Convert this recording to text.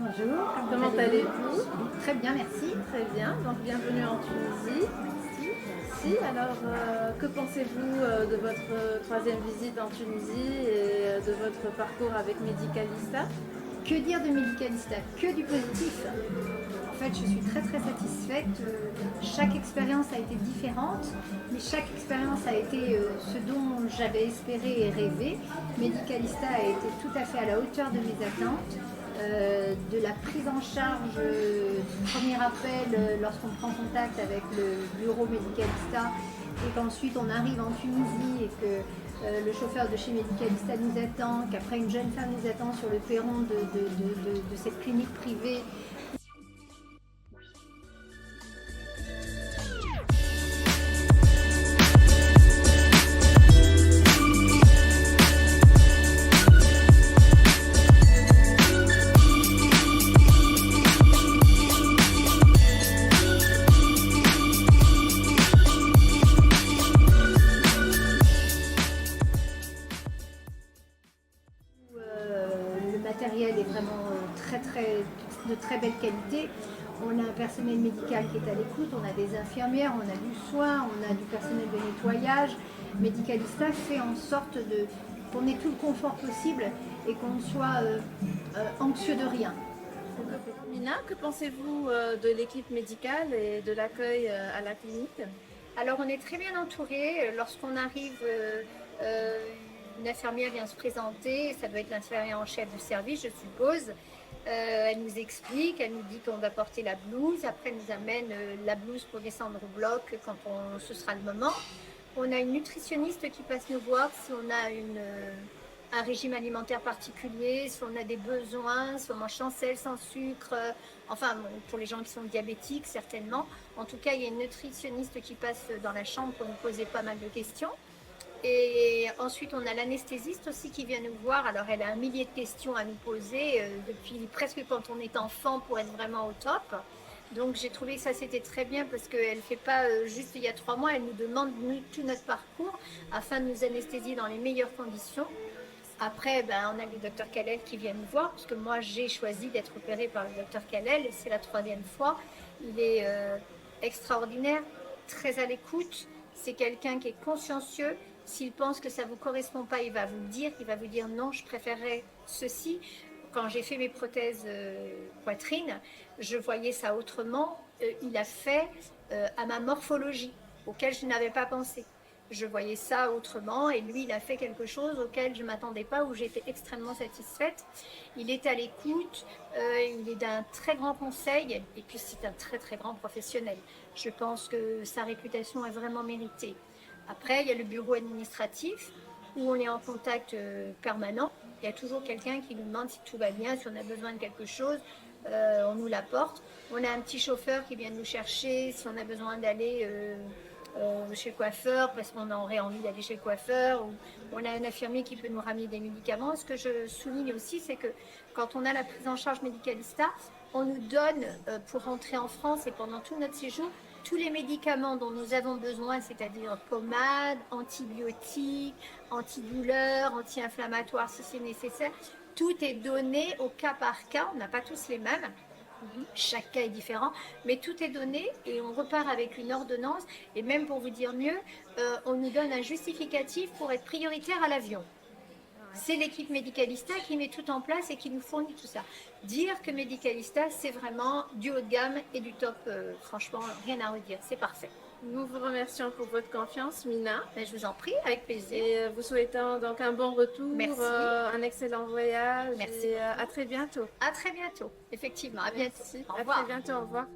Bonjour, Comment allez-vous? Très bien, merci. Très bien, donc bienvenue en Tunisie. Merci. Si, alors que pensez-vous de votre troisième visite en Tunisie et de votre parcours avec Medicalista? Que dire de Medicalista? Que du positif. En fait, je suis très satisfaite. Chaque expérience a été différente, mais chaque expérience a été ce dont j'avais espéré et rêvé. Medicalista a été tout à fait à la hauteur de mes attentes. De la prise en charge du premier appel lorsqu'on prend contact avec le bureau Medicalista et qu'ensuite on arrive en Tunisie et que le chauffeur de chez Medicalista nous attend, qu'après une jeune femme nous attend sur le perron de cette clinique privée. Le matériel est vraiment de très belle qualité. On a un personnel médical qui est à l'écoute, on a des infirmières, on a du soin, on a du personnel de nettoyage. Medicalista fait en sorte qu'on ait tout le confort possible et qu'on ne soit anxieux de rien. Mina, que pensez-vous de l'équipe médicale et de l'accueil à la clinique? Alors on est très bien entouré. Lorsqu'on arrive, une infirmière vient se présenter, ça doit être l'infirmière en chef du service, je suppose. Elle nous explique, elle nous dit qu'on doit porter la blouse, après elle nous amène la blouse pour descendre au bloc quand ce sera le moment. On a une nutritionniste qui passe nous voir si on a un régime alimentaire particulier, si on a des besoins, si on mange sans sel, sans sucre, enfin pour les gens qui sont diabétiques certainement. En tout cas, il y a une nutritionniste qui passe dans la chambre pour nous poser pas mal de questions. Et ensuite, on a l'anesthésiste aussi qui vient nous voir. Alors, elle a un millier de questions à nous poser depuis presque quand on est enfant pour être vraiment au top. Donc, j'ai trouvé que ça c'était très bien parce qu'elle ne fait pas juste il y a 3 mois, elle nous demande tout notre parcours afin de nous anesthésier dans les meilleures conditions. Après, on a le docteur Kalel qui vient nous voir, parce que moi j'ai choisi d'être opérée par le docteur Kalel, et c'est la 3e fois. Il est extraordinaire, très à l'écoute, c'est quelqu'un qui est consciencieux. S'il pense que ça ne vous correspond pas, il va vous le dire, il va vous dire non, je préférerais ceci. Quand j'ai fait mes prothèses poitrine, je voyais ça autrement. Il a fait à ma morphologie, auquel je n'avais pas pensé. Je voyais ça autrement et lui il a fait quelque chose auquel je ne m'attendais pas, où j'étais extrêmement satisfaite. Il est à l'écoute, il est d'un très grand conseil et puis c'est un très grand professionnel. Je pense que sa réputation est vraiment méritée. Après il y a le bureau administratif où on est en contact permanent. Il y a toujours quelqu'un qui nous demande si tout va bien, si on a besoin de quelque chose, on nous l'apporte. On a un petit chauffeur qui vient nous chercher si on a besoin d'aller chez le coiffeur parce qu'on aurait envie d'aller chez le coiffeur, ou on a un infirmier qui peut nous ramener des médicaments. Ce que je souligne aussi, c'est que quand on a la prise en charge Medicalista, on nous donne pour rentrer en France et pendant tout notre séjour tous les médicaments dont nous avons besoin, c'est-à-dire pommades, antibiotiques, antidouleurs, anti-inflammatoires si c'est nécessaire. Tout est donné au cas par cas, on n'a pas tous les mêmes. Chaque cas est différent, mais tout est donné et on repart avec une ordonnance. Et même pour vous dire mieux, on nous donne un justificatif pour être prioritaire à l'avion. C'est l'équipe Medicalista qui met tout en place et qui nous fournit tout ça. Dire que Medicalista, c'est vraiment du haut de gamme et du top, franchement, rien à redire, c'est parfait. Nous vous remercions pour votre confiance, Mina. Je vous en prie, avec plaisir. Et vous souhaitons donc un bon retour, merci. Un excellent voyage. Merci. Et à très bientôt. À très bientôt, effectivement. À bientôt. Au revoir. À très bientôt, au revoir.